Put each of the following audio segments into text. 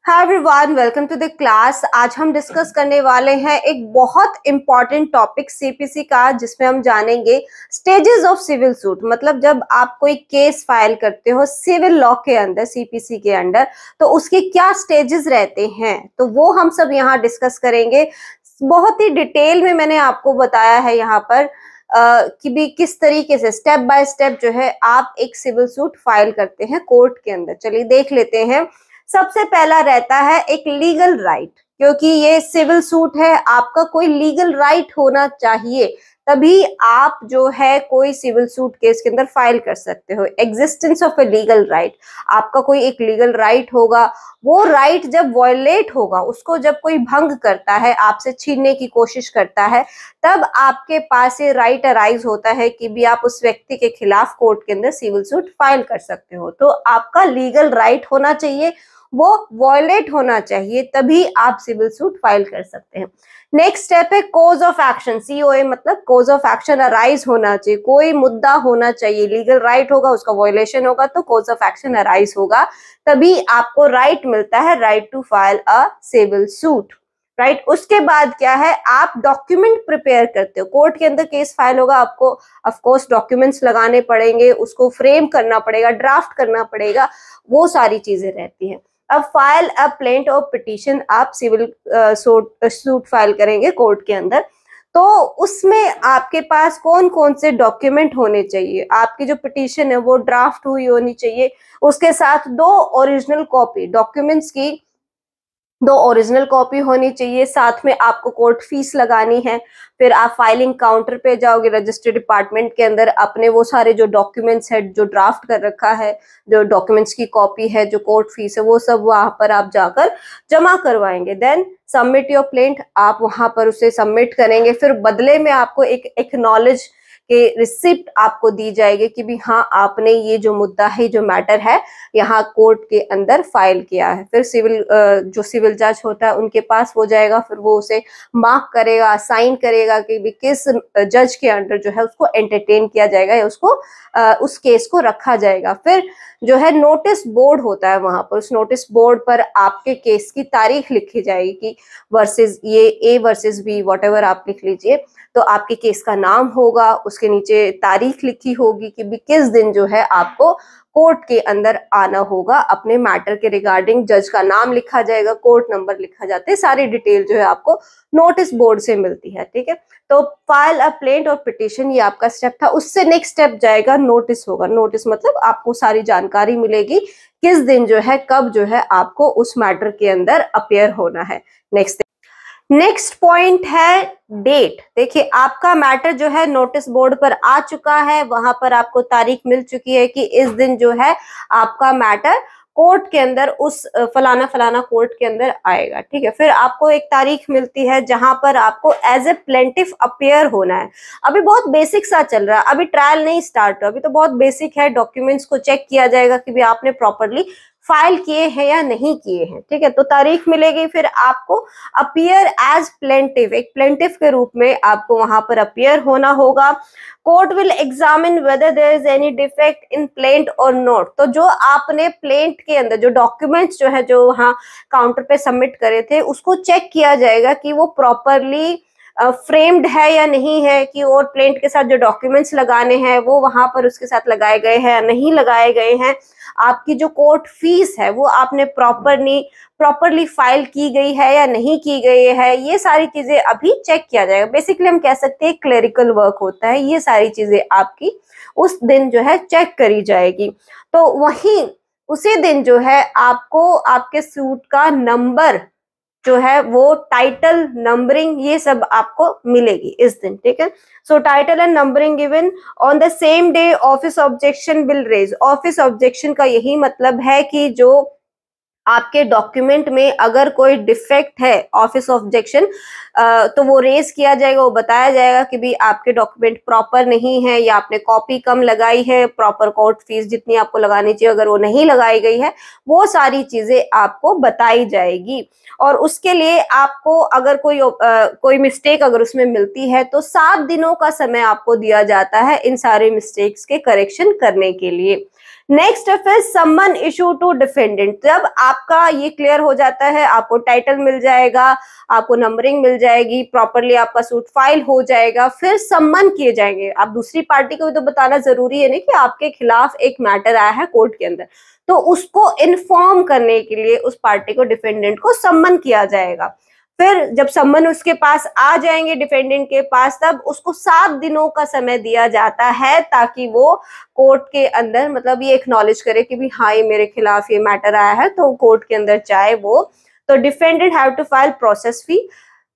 Hi everyone, welcome to the class. आज हम discuss करने वाले हैं एक बहुत इंपॉर्टेंट टॉपिक सीपीसी का, जिसमें हम जानेंगे स्टेजेस ऑफ सिविल सूट। मतलब जब आप कोई केस फाइल करते हो सिविल लॉ के अंदर, सीपीसी के अंदर, तो उसके क्या स्टेजेस रहते हैं, तो वो हम सब यहाँ डिस्कस करेंगे। बहुत ही डिटेल में मैंने आपको बताया है यहाँ पर कि भी किस तरीके से स्टेप बाय स्टेप जो है आप एक सिविल सूट फाइल करते हैं कोर्ट के अंदर। चलिए देख लेते हैं। सबसे पहला रहता है एक लीगल राइट, क्योंकि ये सिविल सूट है, आपका कोई लीगल राइट होना चाहिए, तभी आप जो है कोई सिविल सूट केस के अंदर फाइल कर सकते हो। Existence of a legal right, आपका कोई एक लीगल राइट होगा, वो राइट जब वायलेट होगा, उसको जब कोई भंग करता है, आपसे छीनने की कोशिश करता है, तब आपके पास ये राइट अराइज होता है कि भी आप उस व्यक्ति के खिलाफ कोर्ट के अंदर सिविल सूट फाइल कर सकते हो। तो आपका लीगल राइट होना चाहिए, वो वायलेट होना चाहिए, तभी आप सिविल सूट फाइल कर सकते हैं। नेक्स्ट स्टेप है कोज ऑफ एक्शन, सीओए, मतलब कोज ऑफ एक्शन अराइज होना चाहिए, कोई मुद्दा होना चाहिए। लीगल राइट होगा, उसका वायलेशन होगा तो कोज ऑफ एक्शन अराइज होगा, तभी आपको राइट मिलता है, right to file a civil suit. Right, उसके बाद क्या है, आप डॉक्यूमेंट प्रिपेयर करते हो। कोर्ट के अंदर केस फाइल होगा, आपको ऑफ कोर्स डॉक्यूमेंट्स लगाने पड़ेंगे, उसको फ्रेम करना पड़ेगा, ड्राफ्ट करना पड़ेगा, वो सारी चीजें रहती हैं। अब फाइल अ प्लेंट और पिटीशन, आप सिविल सूट फाइल करेंगे कोर्ट के अंदर, तो उसमें आपके पास कौन कौन से डॉक्यूमेंट होने चाहिए। आपकी जो पिटीशन है वो ड्राफ्ट हुई होनी चाहिए, उसके साथ 2 ओरिजिनल कॉपी डॉक्यूमेंट्स की, 2 ओरिजिनल कॉपी होनी चाहिए। साथ में आपको कोर्ट फीस लगानी है। फिर आप फाइलिंग काउंटर पे जाओगे रजिस्ट्री डिपार्टमेंट के अंदर, अपने वो सारे जो डॉक्यूमेंट्स है, जो ड्राफ्ट कर रखा है, जो डॉक्यूमेंट्स की कॉपी है, जो कोर्ट फीस है, वो सब वहां पर आप जाकर जमा करवाएंगे। देन सबमिट योर प्लेंट, आप वहां पर उसे सबमिट करेंगे। फिर बदले में आपको एक एक्नॉलेज के रिसिप्ट आपको दी जाएगी कि भी हाँ, आपने ये जो मुद्दा है, जो मैटर है, यहाँ कोर्ट के अंदर फाइल किया है। फिर जो सिविल जज होता है उनके पास वो जाएगा, फिर वो उसे मार्क करेगा, साइन करेगा कि भी किस जज के अंडर जो है उसको एंटरटेन किया जाएगा या उसको उस केस को रखा जाएगा। फिर जो है नोटिस बोर्ड होता है, वहां पर उस नोटिस बोर्ड पर आपके केस की तारीख लिखी जाएगी कि वर्सेस ये ए वर्सेस बी, वॉटेवर आप लिख लीजिए। तो आपके केस का नाम होगा, उसके नीचे तारीख लिखी होगी कि भी किस दिन जो है आपको कोर्ट के अंदर आना होगा। अपने मैटर के रिगार्डिंग जज का नाम लिखा जाएगा, कोर्ट नंबर लिखा जाता है, सारी डिटेल जो है आपको नोटिस बोर्ड से मिलती है। ठीक है, तो फाइल अ प्लेंट और पिटीशन, ये आपका स्टेप था। उससे नेक्स्ट स्टेप जाएगा नोटिस होगा। नोटिस मतलब आपको सारी जानकारी मिलेगी किस दिन जो है, कब जो है आपको उस मैटर के अंदर अपीयर होना है। नेक्स्ट पॉइंट है डेट। देखिए, आपका मैटर जो है नोटिस बोर्ड पर आ चुका है, वहां पर आपको तारीख मिल चुकी है कि इस दिन जो है आपका मैटर कोर्ट के अंदर, उस फलाना फलाना कोर्ट के अंदर आएगा। ठीक है, फिर आपको एक तारीख मिलती है जहां पर आपको एज ए प्लेंटिफ अपीयर होना है। अभी बहुत बेसिक सा चल रहा है, अभी ट्रायल नहीं स्टार्ट हुआ, अभी तो बहुत बेसिक है। डॉक्यूमेंट्स को चेक किया जाएगा कि भी आपने प्रॉपरली फाइल किए हैं या नहीं किए हैं। ठीक है, तो तारीख मिलेगी, फिर आपको अपीयर एज प्लेंटिव, एक प्लेंटिव के रूप में आपको वहां पर अपीयर होना होगा। Court will examine whether there is any defect in plaint और नोट। तो जो आपने प्लेंट के अंदर जो डॉक्यूमेंट्स जो है, जो वहाँ काउंटर पे सबमिट करे थे, उसको चेक किया जाएगा कि वो प्रॉपरली फ्रेम्ड है या नहीं है, कि और प्लेंट के साथ जो डॉक्यूमेंट्स लगाने हैं वो वहां पर उसके साथ लगाए गए हैं या नहीं लगाए गए हैं। आपकी जो कोर्ट फीस है वो आपने प्रॉपरली फाइल की गई है या नहीं की गई है, ये सारी चीजें अभी चेक किया जाएगा। बेसिकली हम कह सकते हैं क्लेरिकल वर्क होता है, ये सारी चीजें आपकी उस दिन जो है चेक करी जाएगी। तो वहीं उसी दिन जो है आपको आपके सूट का नंबर जो है, वो टाइटल, नंबरिंग, ये सब आपको मिलेगी इस दिन। ठीक है, so title and numbering given on the same day office objection will raise. Office objection का यही मतलब है कि जो आपके डॉक्यूमेंट में अगर कोई डिफेक्ट है, ऑफिस ऑब्जेक्शन, तो वो रेज किया जाएगा, वो बताया जाएगा कि भी आपके डॉक्यूमेंट प्रॉपर नहीं है, या आपने कॉपी कम लगाई है, प्रॉपर कोर्ट फीस जितनी आपको लगानी चाहिए अगर वो नहीं लगाई गई है, वो सारी चीजें आपको बताई जाएगी। और उसके लिए आपको अगर कोई मिस्टेक अगर उसमें मिलती है तो 7 दिनों का समय आपको दिया जाता है इन सारे मिस्टेक्स के करेक्शन करने के लिए। नेक्स्ट फिर समन इशू टू डिफेंडेंट। जब आपका ये क्लियर हो जाता है, आपको टाइटल मिल जाएगा, आपको नंबरिंग मिल जाएगी, प्रॉपरली आपका सूट फाइल हो जाएगा, फिर सम्मन किए जाएंगे। आप दूसरी पार्टी को भी तो बताना जरूरी है ना कि आपके खिलाफ एक मैटर आया है कोर्ट के अंदर, तो उसको इन्फॉर्म करने के लिए उस पार्टी को, डिफेंडेंट को सम्मन किया जाएगा। फिर जब सम्मन उसके पास आ जाएंगे डिफेंडेंट के पास, तब उसको 7 दिनों का समय दिया जाता है ताकि वो कोर्ट के अंदर मतलब ये एक्नॉलेज करे कि भी हाँ ये मेरे खिलाफ ये मैटर आया है, तो कोर्ट के अंदर जाए वो। तो defendant have to file process fee.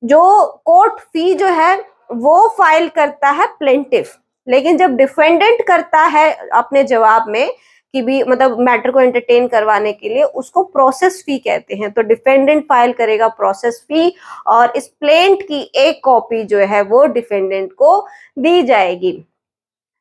जो कोर्ट फी जो है वो फाइल करता है प्लेंटिफ, लेकिन जब डिफेंडेंट करता है अपने जवाब में कि भी मतलब मैटर को एंटरटेन करवाने के लिए, उसको प्रोसेस फी कहते हैं। तो डिफेंडेंट फाइल करेगा प्रोसेस फी और इस प्लेंट की एक कॉपी जो है वो डिफेंडेंट को दी जाएगी।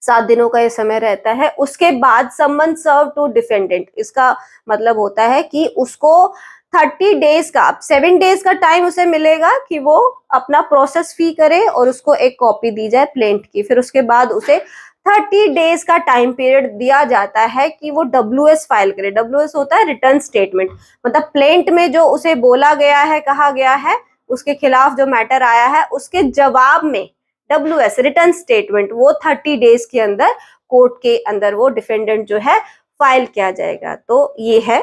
7 दिनों का ये समय रहता है। उसके बाद समन सर्व टू डिफेंडेंट, इसका मतलब होता है कि उसको 30 डेज का, 7 डेज का टाइम उसे मिलेगा कि वो अपना प्रोसेस फी करे और उसको एक कॉपी दी जाए प्लेंट की। फिर उसके बाद उसे 30 डेज का टाइम पीरियड दिया जाता है कि वो WS फाइल करे। WS होता है रिटर्न स्टेटमेंट, मतलब प्लेंट में जो उसे बोला गया है, कहा गया है, उसके खिलाफ जो मैटर आया है, उसके जवाब में WS रिटर्न स्टेटमेंट वो 30 डेज के अंदर कोर्ट के अंदर वो डिफेंडेंट जो है फाइल किया जाएगा। तो ये है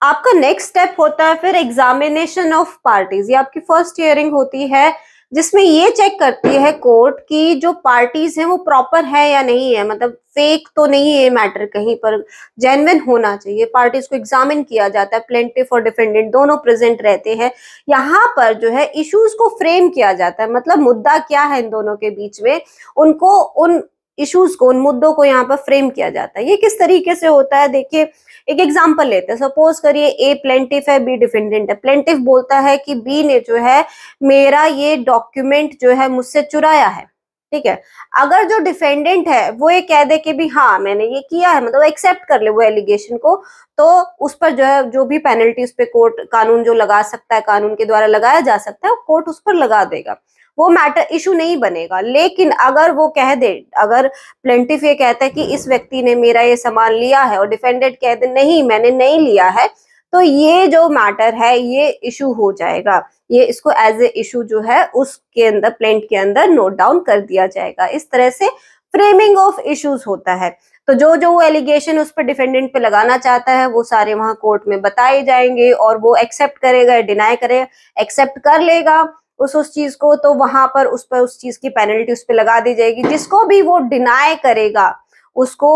आपका नेक्स्ट स्टेप होता है फिर एग्जामिनेशन ऑफ पार्टीज। ये आपकी फर्स्ट हियरिंग होती है जिसमें ये चेक करती है कोर्ट की जो पार्टीज हैं वो प्रॉपर है या नहीं है, मतलब फेक तो नहीं है मैटर, कहीं पर जेन्युइन होना चाहिए। पार्टीज को एग्जामिन किया जाता है, प्लेंटिफ और डिफेंडेंट दोनों प्रेजेंट रहते हैं। यहाँ पर जो है इश्यूज को फ्रेम किया जाता है, मतलब मुद्दा क्या है इन दोनों के बीच में, उनको उन इश्यूज को, उन मुद्दों को यहाँ पर फ्रेम किया जाता है। ये किस तरीके से होता है, देखिए एक एग्जांपल लेते हैं। सपोज करिए ए प्लेंटिफ है, बी डिफेंडेंट है। प्लेंटिफ बोलता है कि बी ने जो है मेरा ये डॉक्यूमेंट जो है मुझसे चुराया है, ठीक है। अगर जो डिफेंडेंट है वो ये कह दे कि भी हाँ मैंने ये किया है, मतलब एक्सेप्ट कर ले वो एलिगेशन को, तो उस पर जो है जो भी पेनल्टी उस पर कोर्ट कानून जो लगा सकता है, कानून के द्वारा लगाया जा सकता है, कोर्ट उस पर लगा देगा, वो मैटर इशू नहीं बनेगा। लेकिन अगर वो कह दे, अगर प्लेंटिफ ये कहता है कि इस व्यक्ति ने मेरा ये सामान लिया है और डिफेंडेंट कह दे नहीं मैंने नहीं लिया है, तो ये जो मैटर है ये इशू हो जाएगा। ये इसको एज ए इशू जो है उसके अंदर, प्लेंट के अंदर नोट डाउन कर दिया जाएगा। इस तरह से फ्रेमिंग ऑफ इश्यूज होता है। तो जो जो वो एलिगेशन उस पर डिफेंडेंट पे लगाना चाहता है वो सारे वहां कोर्ट में बताए जाएंगे और वो एक्सेप्ट करेगा, डिनाई करेगा। एक्सेप्ट कर लेगा उस चीज को, तो वहां पर उस चीज की पेनल्टी उस पर लगा दी जाएगी। जिसको भी वो डिनाई करेगा उसको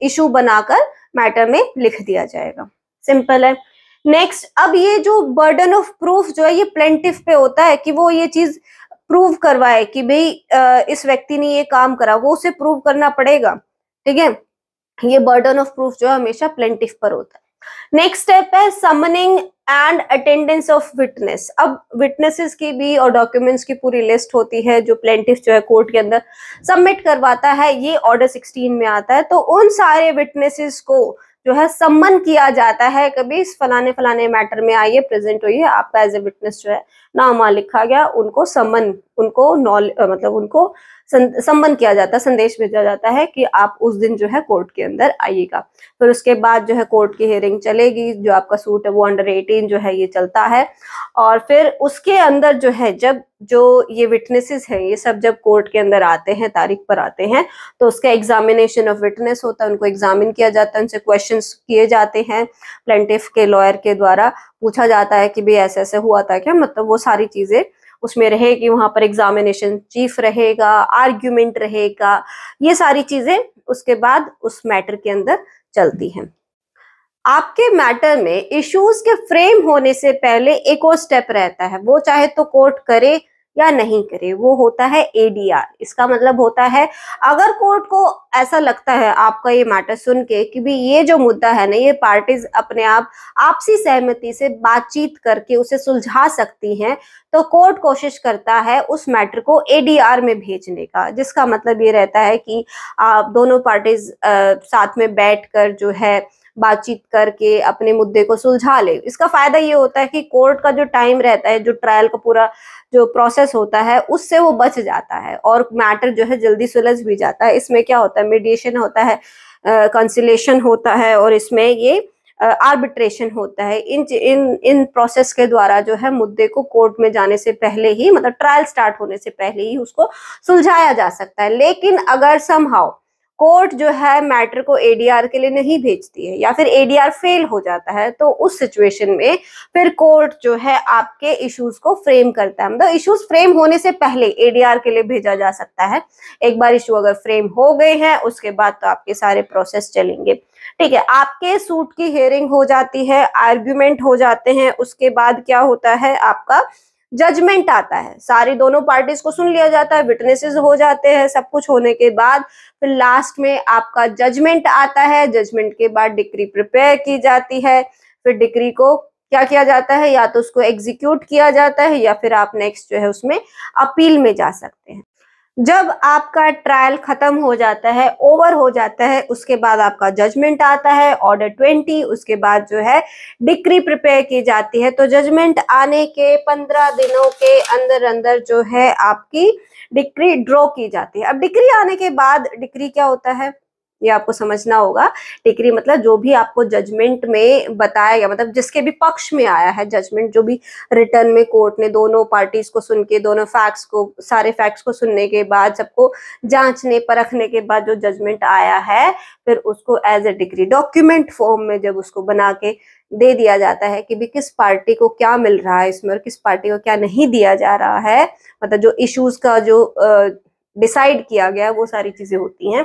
इशू बनाकर मैटर में लिख दिया जाएगा। सिंपल है। नेक्स्ट, अब ये जो बर्डन ऑफ प्रूफ जो है ये प्लेंटिफ पे होता है कि वो ये चीज प्रूव करवाए कि भाई इस व्यक्ति ने ये काम करा, वो उसे प्रूव करना पड़ेगा, ठीक है। ये बर्डन ऑफ प्रूफ जो है हमेशा प्लेंटिफ पर होता है। नेक्स्ट स्टेप है summoning and attendance of witness. अब विटनेसेस की भी और डॉक्यूमेंट्स की पूरी लिस्ट होती है जो प्लेंटिफ जो है कोर्ट के अंदर सबमिट करवाता है, ये ऑर्डर 16 में आता है। तो उन सारे विटनेसेस को जो है सम्मन किया जाता है, कभी इस फलाने फलाने मैटर में आइए, प्रेजेंट होइए, आपका एज ए विटनेस जो है नाम वहां लिखा गया, उनको सम्मन, उनको मतलब उनको सम्मन किया जाता है, संदेश भेजा जाता है कि आप उस दिन जो है कोर्ट के अंदर आइएगा। फिर उसके बाद जो है कोर्ट की हियरिंग चलेगी। जो आपका सूट है वो अंडर 18 जो है ये चलता है। और फिर उसके अंदर जो है जब जो ये विटनेसेस हैं ये सब जब कोर्ट के अंदर आते हैं, तारीख पर आते हैं, तो उसका एग्जामिनेशन ऑफ विटनेस होता है। उनको एग्जामिन किया जाता है, उनसे क्वेश्चंस किए जाते हैं, प्लेंटिफ के लॉयर के द्वारा पूछा जाता है कि भाई ऐसे ऐसे हुआ था क्या, मतलब वो सारी चीजें उसमें रहेगी। वहां पर एग्जामिनेशन चीफ रहेगा, आर्ग्यूमेंट रहेगा, ये सारी चीजें उसके बाद उस मैटर के अंदर चलती हैं। आपके मैटर में इश्यूज के फ्रेम होने से पहले एक और स्टेप रहता है, वो चाहे तो कोर्ट करे या नहीं करे, वो होता है ADR। इसका मतलब होता है अगर कोर्ट को ऐसा लगता है आपका ये मैटर सुन के कि भी ये जो मुद्दा है ना, ये पार्टीज अपने आप आपसी सहमति से बातचीत करके उसे सुलझा सकती हैं, तो कोर्ट कोशिश करता है उस मैटर को ADR में भेजने का। जिसका मतलब ये रहता है कि आप दोनों पार्टीज साथ में बैठकर जो है बातचीत करके अपने मुद्दे को सुलझा ले। इसका फायदा ये होता है कि कोर्ट का जो टाइम रहता है, जो ट्रायल का पूरा जो प्रोसेस होता है, उससे वो बच जाता है और मैटर जो है जल्दी सुलझ भी जाता है। इसमें क्या होता है, मीडिएशन होता है, कंसिलेशन होता है और इसमें ये आर्बिट्रेशन होता है। इन प्रोसेस के द्वारा जो है मुद्दे को कोर्ट में जाने से पहले ही, मतलब ट्रायल स्टार्ट होने से पहले ही उसको सुलझाया जा सकता है। लेकिन अगर समहाउ कोर्ट जो है मैटर को एडीआर के लिए नहीं भेजती है या फिर एडीआर फेल हो जाता है, तो उस सिचुएशन में फिर कोर्ट जो है आपके इश्यूज को फ्रेम करता है। मतलब इश्यूज फ्रेम होने से पहले एडीआर के लिए भेजा जा सकता है। एक बार इश्यू अगर फ्रेम हो गए हैं उसके बाद तो आपके सारे प्रोसेस चलेंगे। ठीक है, आपके सूट की हियरिंग हो जाती है, आर्ग्यूमेंट हो जाते हैं, उसके बाद क्या होता है, आपका जजमेंट आता है। सारी दोनों पार्टीज को सुन लिया जाता है, विटनेसेस हो जाते हैं, सब कुछ होने के बाद फिर लास्ट में आपका जजमेंट आता है। जजमेंट के बाद डिक्री प्रिपेयर की जाती है। फिर डिक्री को क्या किया जाता है, या तो उसको एग्जीक्यूट किया जाता है या फिर आप नेक्स्ट जो है उसमें अपील में जा सकते हैं। जब आपका ट्रायल खत्म हो जाता है, ओवर हो जाता है, उसके बाद आपका जजमेंट आता है, ऑर्डर 20। उसके बाद जो है डिक्री प्रिपेयर की जाती है। तो जजमेंट आने के 15 दिनों के अंदर अंदर जो है आपकी डिक्री ड्रॉ की जाती है। अब डिक्री आने के बाद डिक्री क्या होता है ये आपको समझना होगा। डिक्री मतलब जो भी आपको जजमेंट में बताया गया, मतलब जिसके भी पक्ष में आया है जजमेंट, जो भी रिटर्न में कोर्ट ने दोनों पार्टीज को सुन के, दोनों फैक्ट्स को, सारे फैक्ट्स को सुनने के बाद, सबको जांचने परखने के बाद जो जजमेंट आया है, फिर उसको as a decree document form में जब उसको बना के दे दिया जाता है कि भी किस पार्टी को क्या मिल रहा है इसमें और किस पार्टी को क्या नहीं दिया जा रहा है, मतलब जो इश्यूज का जो डिसाइड किया गया वो सारी चीजें होती हैं।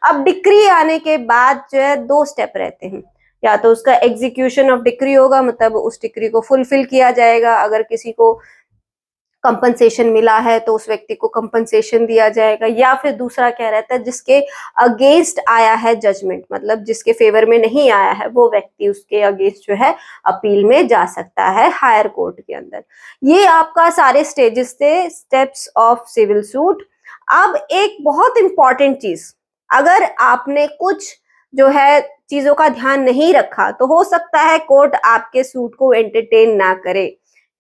अब डिक्री आने के बाद जो है 2 स्टेप रहते हैं। या तो उसका एग्जीक्यूशन ऑफ डिक्री होगा, मतलब उस डिक्री को फुलफिल किया जाएगा। अगर किसी को कंपनसेशन मिला है तो उस व्यक्ति को कंपनसेशन दिया जाएगा। या फिर दूसरा क्या रहता है, जिसके अगेंस्ट आया है जजमेंट, मतलब जिसके फेवर में नहीं आया है, वो व्यक्ति उसके अगेंस्ट जो है अपील में जा सकता है हायर कोर्ट के अंदर। ये आपका सारे स्टेजेस थे, स्टेप्स ऑफ सिविल सूट। अब एक बहुत इंपॉर्टेंट चीज, अगर आपने कुछ जो है चीजों का ध्यान नहीं रखा तो हो सकता है कोर्ट आपके सूट को एंटरटेन ना करे।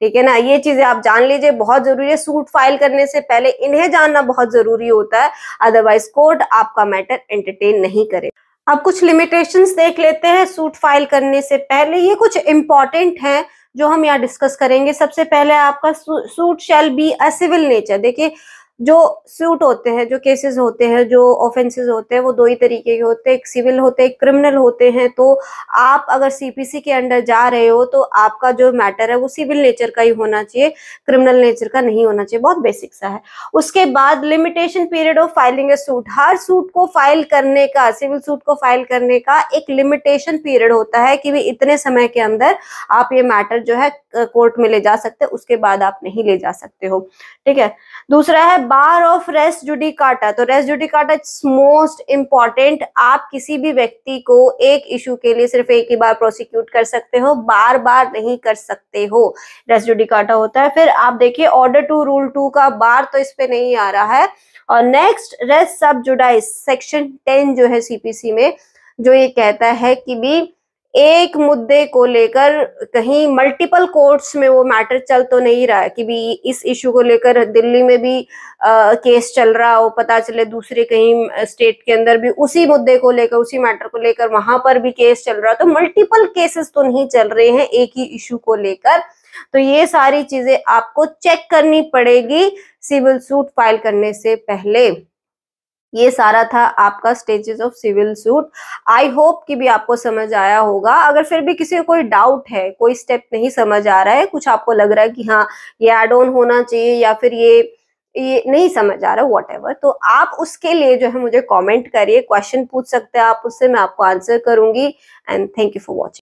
ठीक है ना, ये चीजें आप जान लीजिए, बहुत जरूरी है। सूट फाइल करने से पहले इन्हें जानना बहुत जरूरी होता है, अदरवाइज कोर्ट आपका मैटर एंटरटेन नहीं करे। अब कुछ लिमिटेशंस देख लेते हैं सूट फाइल करने से पहले। ये कुछ इंपॉर्टेंट है जो हम यहाँ डिस्कस करेंगे। सबसे पहले आपका suit shall be a civil nature. देखिए, जो सूट होते हैं, जो केसेस होते हैं, जो ऑफेंसेस होते हैं, वो 2 ही तरीके के होते हैं, एक सिविल होते हैं, एक क्रिमिनल होते हैं। तो आप अगर सीपीसी के अंडर जा रहे हो तो आपका जो मैटर है वो सिविल नेचर का ही होना चाहिए, क्रिमिनल नेचर का नहीं होना चाहिए। बहुत बेसिक सा है। उसके बाद limitation period of filing A suit. Her suit को फाइल करने का, सिविल सूट को फाइल करने का एक लिमिटेशन पीरियड होता है कि भी इतने समय के अंदर आप ये मैटर जो है कोर्ट में ले जा सकते हो, उसके बाद आप नहीं ले जा सकते हो। ठीक है। दूसरा है बार ऑफ रेस जुडिकाटा। तो res judicata it's most important. आप किसी भी व्यक्ति को एक इशू के लिए सिर्फ एक ही बार प्रोसिक्यूट कर सकते हो, बार बार नहीं कर सकते हो। रेस जुडिकाटा होता है। फिर आप देखिए ऑर्डर 2 रूल 2 का बार तो इस पे नहीं आ रहा है। और नेक्स्ट रेस सब जुडाइस, सेक्शन 10 जो है सीपीसी में, जो ये कहता है कि भी एक मुद्दे को लेकर कहीं मल्टीपल कोर्ट्स में वो मैटर चल तो नहीं रहा है कि भी इस इशू को लेकर दिल्ली में भी केस चल रहा हो, पता चले दूसरे कहीं स्टेट के अंदर भी उसी मुद्दे को लेकर, उसी मैटर को लेकर वहां पर भी केस चल रहा है। तो मल्टीपल केसेस तो नहीं चल रहे हैं एक ही इशू को लेकर। तो ये सारी चीजें आपको चेक करनी पड़ेगी सिविल सूट फाइल करने से पहले। ये सारा था आपका stages of civil suit. I hope कि भी आपको समझ आया होगा। अगर फिर भी किसी को कोई डाउट है, कोई स्टेप नहीं समझ आ रहा है, कुछ आपको लग रहा है कि हाँ ये एड ऑन होना चाहिए या फिर ये नहीं समझ आ रहा, व्हाटएवर, तो आप उसके लिए जो है मुझे कमेंट करिए, क्वेश्चन पूछ सकते हैं आप उससे, मैं आपको आंसर करूंगी। And thank you for watching.